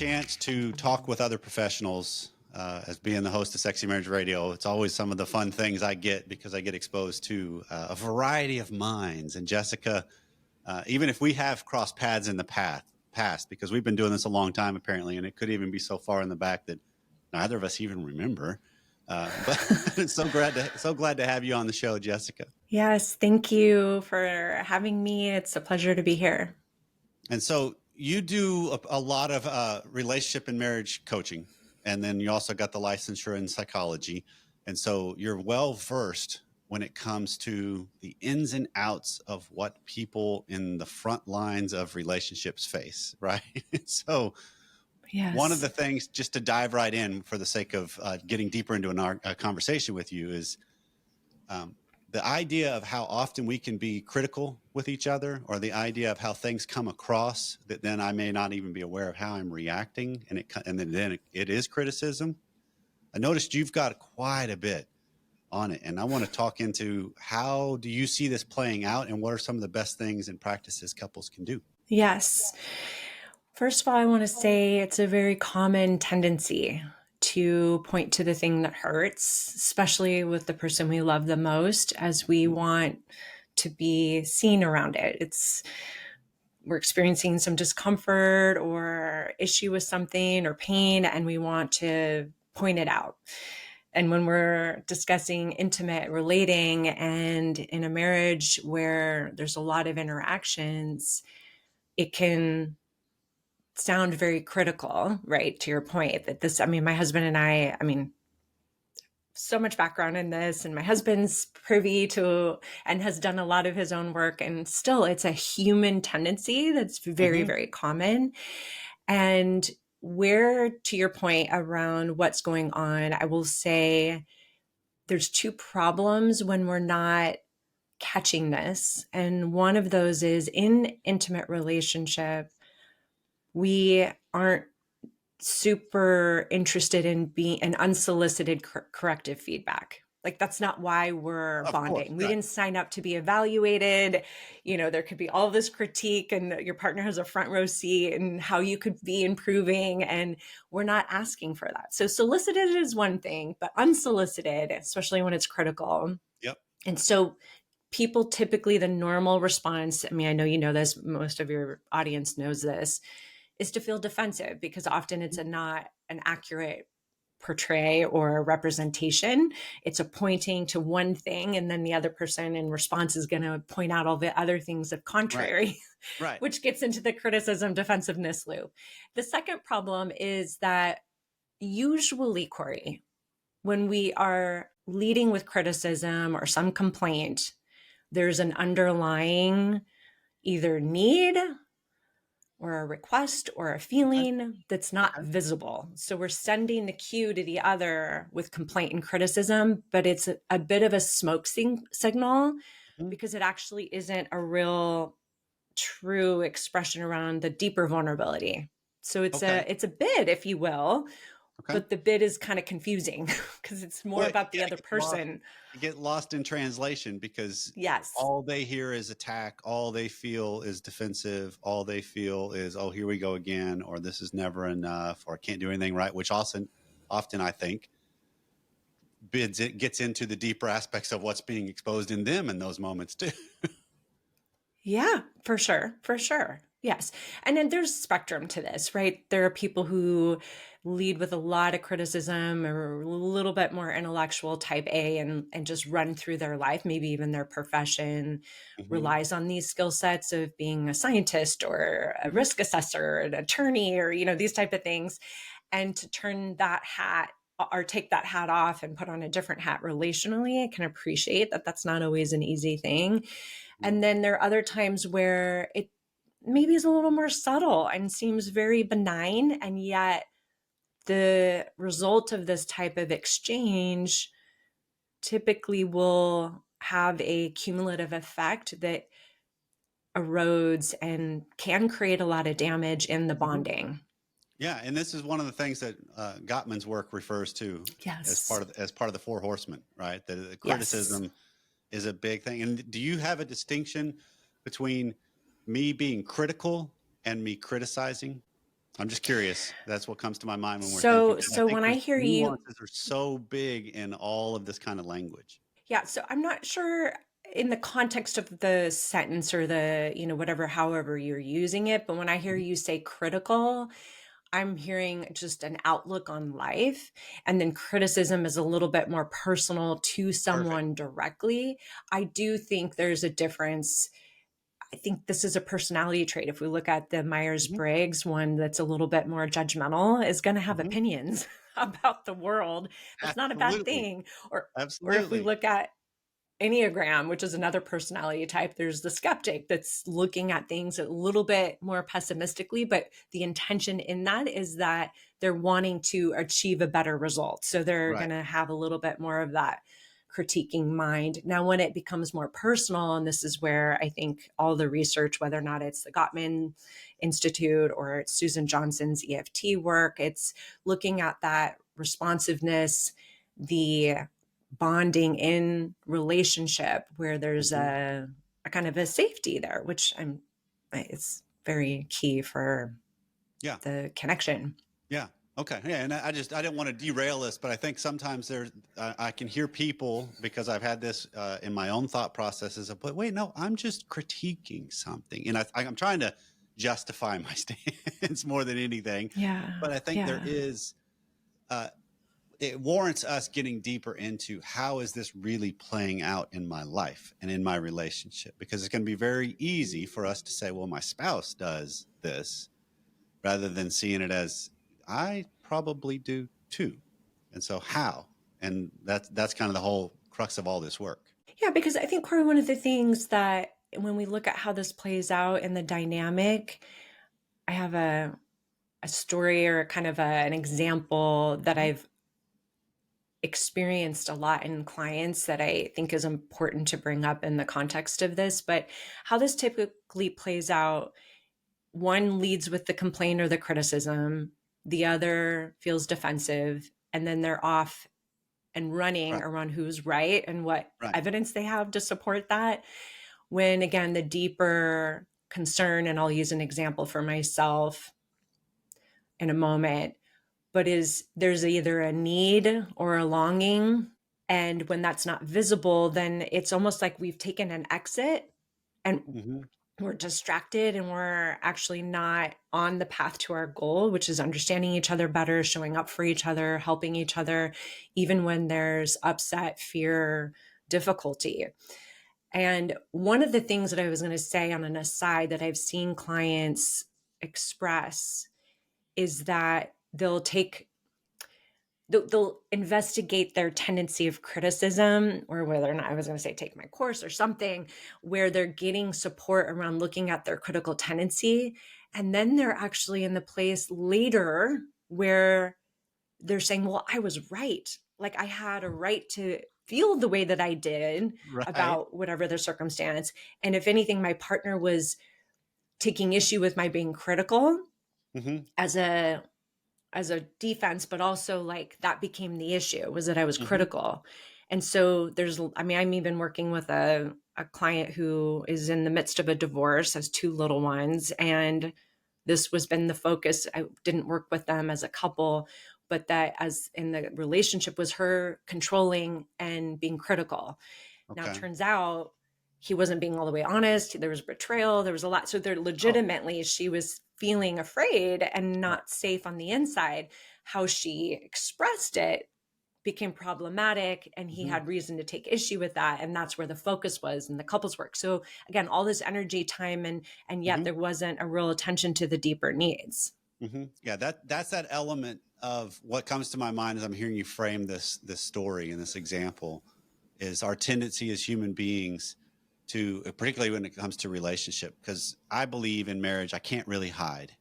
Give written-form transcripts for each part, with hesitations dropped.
chance to talk with other professionals, as being the host of Sexy Marriage Radio, it's always some of the fun things I get because I get exposed to a variety of minds. And Jessica, even if we have crossed paths in the past, because we've been doing this a long time apparently, and it could even be so far in the back that neither of us even remember. But so glad to have you on the show, Jessica. Yes, thank you for having me. It's a pleasure to be here. And so you do a lot of relationship and marriage coaching, and then you also got the licensure in psychology. And so you're well versed when it comes to the ins and outs of what people in the front lines of relationships face, right? So one of Yes. the things, just to dive right in for the sake of getting deeper into a conversation with you, is the idea of how often we can be critical with each other, or the idea of how things come across that then I may not even be aware of how I'm reacting. And then it is criticism. I noticed you've got quite a bit on it, and I want to talk into how do you see this playing out, and what are some of the best things and practices couples can do? Yes. First of all, I want to say it's a very common tendency to point to the thing that hurts, especially with the person we love the most, as we want to be seen around it. We're experiencing some discomfort or issue with something or pain, and we want to point it out. And when we're discussing intimate relating and in a marriage where there's a lot of interactions, it can sound very critical, right? To your point that my husband and I so much background in this, and my husband's privy to and has done a lot of his own work. And still, it's a human tendency that's very, very common. And where, to your point around what's going on, I will say there's two problems when we're not catching this. And one of those is in intimate relationship, we aren't super interested in being an unsolicited corrective feedback. Like, that's not why we're Of course, bonding. We right. didn't sign up to be evaluated. There could be all this critique, and your partner has a front row seat and how you could be improving. And we're not asking for that. So solicited is one thing, but unsolicited, especially when it's critical. Yep. And so people typically, the normal response, I know you know this, most of your audience knows this, is to feel defensive, because often it's not an accurate portray or representation. It's a pointing to one thing, and then the other person in response is going to point out all the other things of contrary, Right. which gets into the criticism defensiveness loop. The second problem is that usually, Corey, when we are leading with criticism or some complaint, there's an underlying either need or a request or a feeling that's not visible. So we're sending the cue to the other with complaint and criticism, but it's a bit of a smoke signal, because it actually isn't a real true expression around the deeper vulnerability. So it's a bid, if you will, but the bid is kind of confusing because it's more about the other person. You get lost in translation because Yes. all they hear is attack. All they feel is defensive. All they feel is, oh, here we go again, or this is never enough, or can't do anything right, which often I think gets into the deeper aspects of what's being exposed in them in those moments too. Yeah, for sure. For sure. Yes. And then there's spectrum to this, right? There are people who lead with a lot of criticism or a little bit more intellectual type A, and just run through their life. Maybe even their profession relies on these skill sets of being a scientist or a risk assessor, an attorney, or, these type of things. And to turn that hat or take that hat off and put on a different hat relationally, I can appreciate that that's not always an easy thing. And then there are other times where it maybe is a little more subtle and seems very benign, and yet the result of this type of exchange typically will have a cumulative effect that erodes and can create a lot of damage in the bonding. Yeah, and this is one of the things that Gottman's work refers to as part of the Four Horsemen, right? The criticism is a big thing. And do you have a distinction between me being critical and me criticizing? I'm just curious. That's what comes to my mind when we're thinking. And I So think when I there's hear you, nuances are so big in all of this kind of language. yeah, so I'm not sure in the context of the sentence or the, whatever, however you're using it, but when I hear Mhm. you say critical, I'm hearing just an outlook on life. And then criticism is a little bit more personal to Perfect. someone directly. I do think there's a difference. I think this is a personality trait. If we look at the Myers Mhm. Briggs, one that's a little bit more judgmental is going to have Mhm. opinions about the world. That's not a bad Absolutely. thing. Or if we Absolutely. look at Enneagram, which is another personality type, there's the skeptic that's looking at things a little bit more pessimistically, but the intention in that is that they're wanting to achieve a better result. So they're Right. going to have a little bit more of that critiquing mind. Now, when it becomes more personal, and this is where I think all the research, whether or not it's the Gottman Institute or it's Susan Johnson's EFT work, it's looking at that responsiveness, the bonding in relationship where there's Mhm. a kind of a safety there, which it's very key for Yeah. the connection. Yeah. Okay. Yeah. And I didn't want to derail this, but I think sometimes I can hear people because I've had this in my own thought processes of, but wait, no, I'm just critiquing something. And I'm trying to justify my stance more than anything. Yeah. But I think there Yeah. is, uh, it warrants us getting deeper into how is this really playing out in my life and in my relationship, because it's going to be very easy for us to say, well, my spouse does this, rather than seeing it as I probably do too. And so how? And that's kind of the whole crux of all this work. Yeah, because I think, Corey, one of the things that when we look at how this plays out in the dynamic, I have a story or kind of an example that Mhm. I've experienced a lot in clients that I think is important to bring up in the context of this. But how this typically plays out, one leads with the complaint or the criticism, the other feels defensive, and then they're off and running Right. around who's right and what Right. evidence they have to support that. When again, the deeper concern, and I'll use an example for myself in a moment, but is there's either a need or a longing. And when that's not visible, then it's almost like we've taken an exit and Hmm. we're distracted and we're actually not on the path to our goal, which is understanding each other better, showing up for each other, helping each other, even when there's upset, fear, difficulty. And one of the things that I was going to say on an aside that I've seen clients express is that they'll investigate their tendency of criticism, or whether or not, I was going to say take my course or something, where they're getting support around looking at their critical tendency. And then they're actually in the place later where they're saying, well, I was right. Like I had a right to feel the way that I did Right. about whatever the circumstance. And if anything, my partner was taking issue with my being critical Hmm. as a defense, but also like that became the issue, was that I was Hmm. critical. And so I'm even working with a client who is in the midst of a divorce, has two little ones. And this was been the focus. I didn't work with them as a couple, but that as in the relationship was her controlling and being critical. Now, Okay. turns out he wasn't being all the way honest. There was betrayal. There was a lot. So there Oh, legitimately, she was feeling afraid and right. not safe on the inside. How she expressed it became problematic, and he Hmm. had reason to take issue with that. And that's where the focus was in the couples work. So again, all this energy, time, and yet Hmm. there wasn't a real attention to the deeper needs. Hmm. Yeah. That's that element of what comes to my mind as I'm hearing you frame this story and this example, is our tendency as human beings to, particularly when it comes to relationship, because I believe in marriage, I can't really hide.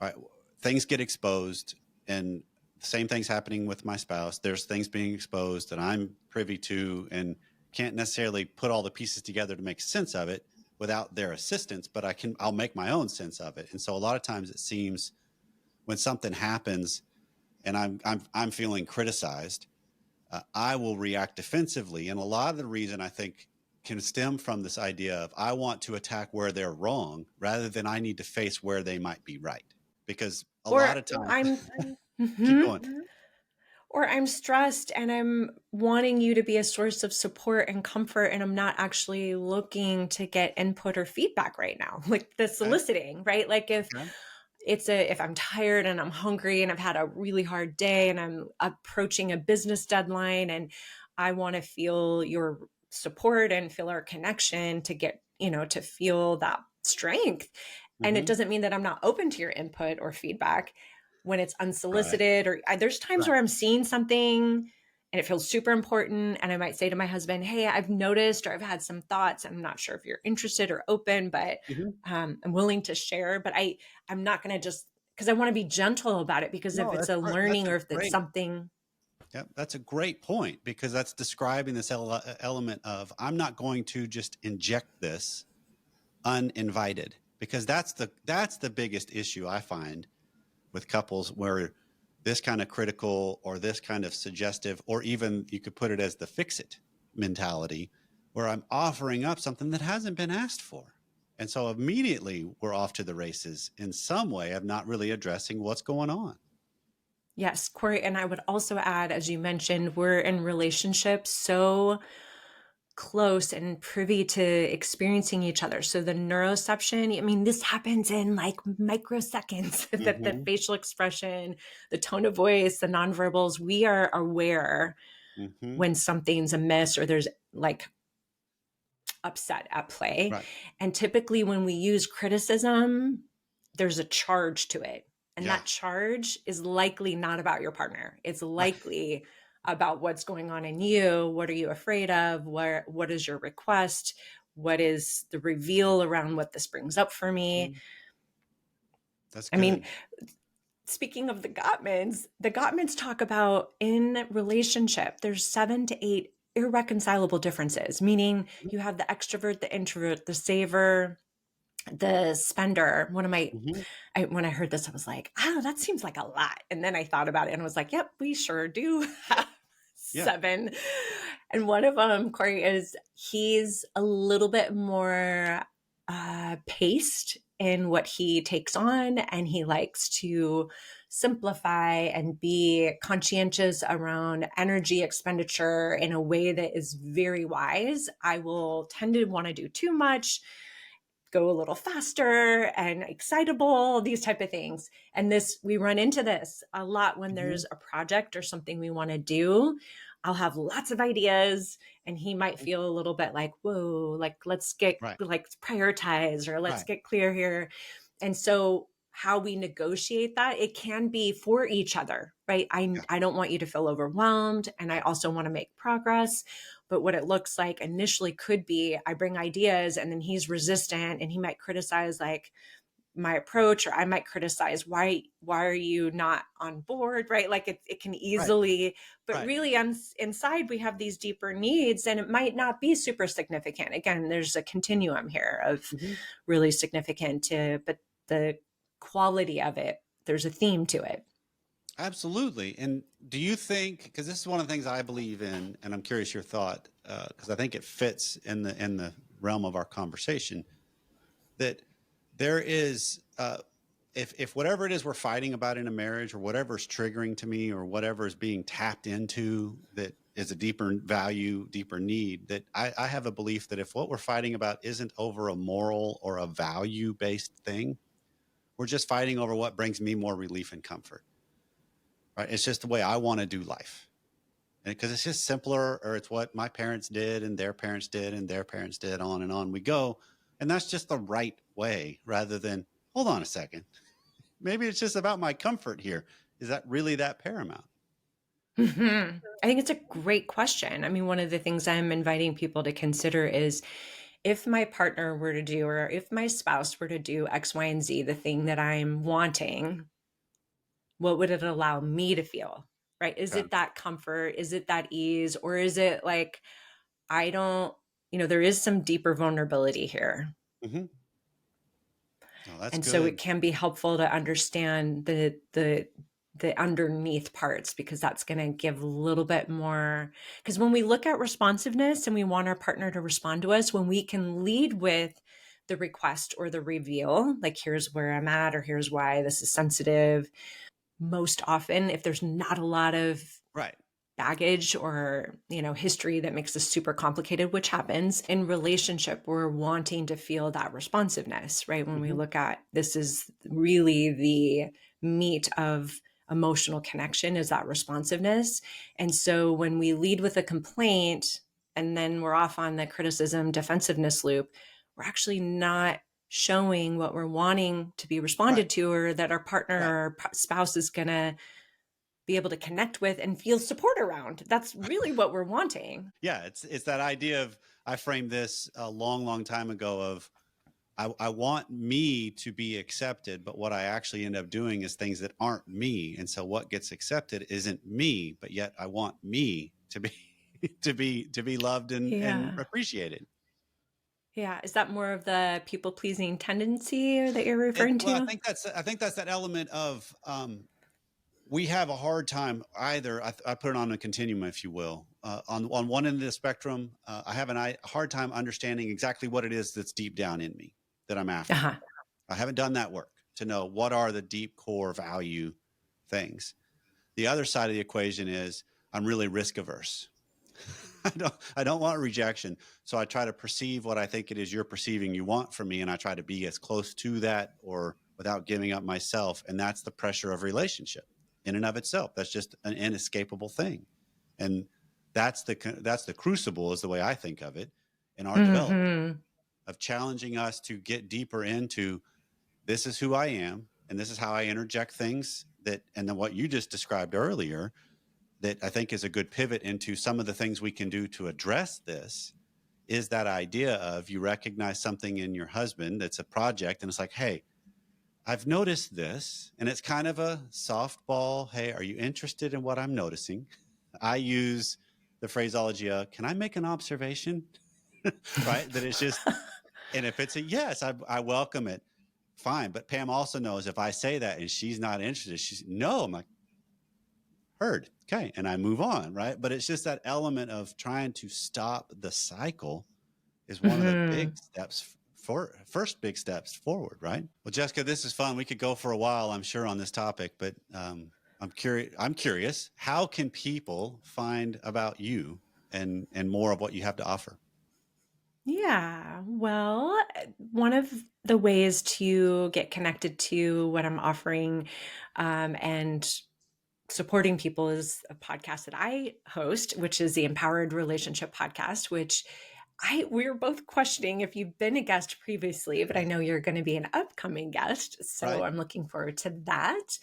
Right? Things get exposed, and the same thing's happening with my spouse. There's things being exposed that I'm privy to and can't necessarily put all the pieces together to make sense of it without their assistance, but I'll make my own sense of it. And so a lot of times it seems when something happens and I'm feeling criticized, I will react defensively. And a lot of the reason I think can stem from this idea of I want to attack where they're wrong rather than I need to face where they might be right. because a lot Or of times, I'm keep Mhm. going. Or I'm stressed and I'm wanting you to be a source of support and comfort, and I'm not actually looking to get input or feedback right now. Like the Okay. soliciting, right? Like Okay. if I'm tired and I'm hungry and I've had a really hard day and I'm approaching a business deadline and I want to feel your support and feel our connection to get, to feel that strength. And it Hmm. doesn't mean that I'm not open to your input or feedback when it's Right. unsolicited, or there's times Right. where I'm seeing something and it feels super important. And I might say to my husband, hey, I've noticed, or I've had some thoughts. I'm not sure if you're interested or open, but Hmm. I'm willing to share. But I'm not going to just, because I want to be gentle about it, because if No, it's that's a great. That's learning a or if it's great. something. Yep, that's a great point because that's describing this element of I'm not going to just inject this uninvited because that's the biggest issue I find with couples where this kind of critical or this kind of suggestive, or even you could put it as the fix it mentality, where I'm offering up something that hasn't been asked for. And so immediately we're off to the races in some way of not really addressing what's going on. Yes, Corey. And I would also add, as you mentioned, we're in relationships so close and privy to experiencing each other. So the neuroception, I mean, this happens in like microseconds that the Hmm. facial expression, the tone of voice, the nonverbals, we are aware Hmm. when something's amiss or there's like upset at play. Right. And typically when we use criticism, there's a charge to it. And Yeah. that charge is likely not about your partner. It's Right. likely about what's going on in you. What are you afraid of? What is your request? What is the reveal around what this brings up for me? Mhm. That's I mean, good. speaking of the Gottmans talk about in relationship, there's 7 to 8 irreconcilable differences, meaning you have the extrovert, the introvert, the saver, the spender. Mhm. When I heard this, I was like, oh, that seems like a lot. And then I thought about it and was like, yep, we sure do have Yeah. 7. And one of them, Corey, is he's a little bit more paced in what he takes on, and he likes to simplify and be conscientious around energy expenditure in a way that is very wise. I will tend to want to do too much, go a little faster and excitable, these type of things. And this, we run into this a lot when Mhm. there's a project or something we want to do. I'll have lots of ideas and he might feel a little bit like, whoa, like let's get Right. like prioritize, or let's Right. get clear here. And so how we negotiate that, it can be for each other, right? Yeah. I don't want you to feel overwhelmed, and I also want to make progress. But what it looks like initially could be I bring ideas and then he's resistant and he might criticize like my approach, or I might criticize why are you not on board, right? Like it can Right. easily, but Right. really inside we have these deeper needs, and it might not be super significant. Again, there's a continuum here of Mhm. really significant to, but the quality of it, there's a theme to it. Absolutely. And do you think, because this is one of the things I believe in, and I'm curious your thought, because I think it fits in the realm of our conversation, that there is, if whatever it is we're fighting about in a marriage, or whatever's triggering to me, or whatever is being tapped into that is a deeper value, deeper need, that I have a belief that if what we're fighting about isn't over a moral or a value based thing, we're just fighting over what brings me more relief and comfort. Right? It's just the way I want to do life, because it's just simpler, or it's what my parents did and their parents did and their parents did, on and on we go. And that's just the right way, rather than, hold on a second, maybe it's just about my comfort here. Is that really that paramount? I think it's a great question. I mean, one of the things I'm inviting people to consider is if my partner were to do, or if my spouse were to do X, Y, and Z, the thing that I'm wanting, what would it allow me to feel? Right? Is Okay. it that comfort? Is it that ease? Or is it like, I don't, there is some deeper vulnerability here. Hmm. Oh, that's And so good. it can be helpful to understand the underneath parts, because that's going to give a little bit more, because when we look at responsiveness and we want our partner to respond to us, when we can lead with the request or the reveal, like, here's where I'm at, or here's why this is sensitive. Most often, if there's not a lot of Right. baggage or, history that makes this super complicated, which happens in relationship, we're wanting to feel that responsiveness, right? When we Hmm. look at this is really the meat of emotional connection, is that responsiveness. And so when we lead with a complaint and then we're off on the criticism defensiveness loop, we're actually not showing what we're wanting to be Right. responded to, or that our Right. partner or spouse is going to be able to connect with and feel support around. That's really what we're wanting. Yeah. It's that idea of, I framed this a long, long time ago of, I want me to be accepted, but what I actually end up doing is things that aren't me. And so what gets accepted isn't me, but yet I want me to be to be loved and Yeah. appreciated. Yeah. Is that more of the people pleasing tendency that you're referring Well, to? I think that's that element of, we have a hard time either. I put it on a continuum, if you will. On one end of the spectrum, I have a hard time understanding exactly what it is that's deep down in me that I'm after. Uh-huh. I haven't done that work to know what are the deep core value things. The other side of the equation is I'm really risk averse. I don't want rejection. So I try to perceive what I think it is you're perceiving you want from me. And I try to be as close to that or without giving up myself. And that's the pressure of relationship in and of itself. That's just an inescapable thing. And that's the crucible, is the way I think of it, in our development, Hmm. of challenging us to get deeper into, this is who I am, and this is how I interject things that, and then what you just described earlier, that I think is a good pivot into some of the things we can do to address this, is that idea of, you recognize something in your husband that's a project, and it's like, hey, I've noticed this, and it's kind of a softball. Hey, are you interested in what I'm noticing? I use the phraseology of, can I make an observation? Right? That it's just, and if it's a yes, I welcome it. Fine. But Pam also knows if I say that and she's not interested, she's no, I'm like, heard. Okay. And I move on. Right. But it's just that element of trying to stop the cycle is one of the big Hmm. steps for first big steps forward. Right. Well, Jessica, this is fun. We could go for a while, I'm sure, on this topic, but I'm curious, how can people find about you and more of what you have to offer? Yeah. Well, one of the ways to get connected to what I'm offering, and supporting people, is a podcast that I host, which is the Empowered Relationship Podcast, which we're both questioning if you've been a guest previously, but I know you're going to be an upcoming guest. So Right. I'm looking forward to that.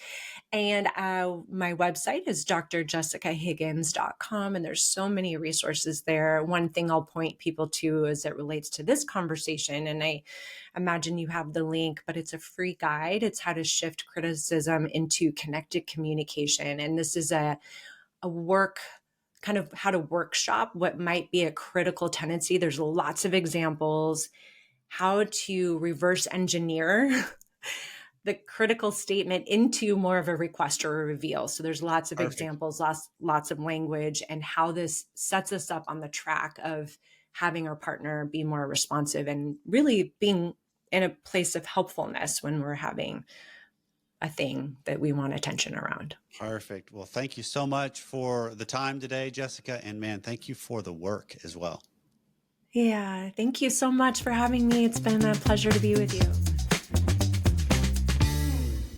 And my website is drjessicahiggins.com. And there's so many resources there. One thing I'll point people to as it relates to this conversation, and I imagine you have the link, but it's a free guide. It's how to shift criticism into connected communication. And this is a work, kind of how to workshop what might be a critical tendency. There's lots of examples, how to reverse engineer the critical statement into more of a request or a reveal. So there's lots of Perfect. examples, lots of language, and how this sets us up on the track of having our partner be more responsive and really being in a place of helpfulness when we're having a thing that we want attention around. Perfect. Well, thank you so much for the time today, Jessica. And man, thank you for the work as well. Yeah, thank you so much for having me. It's been a pleasure to be with you.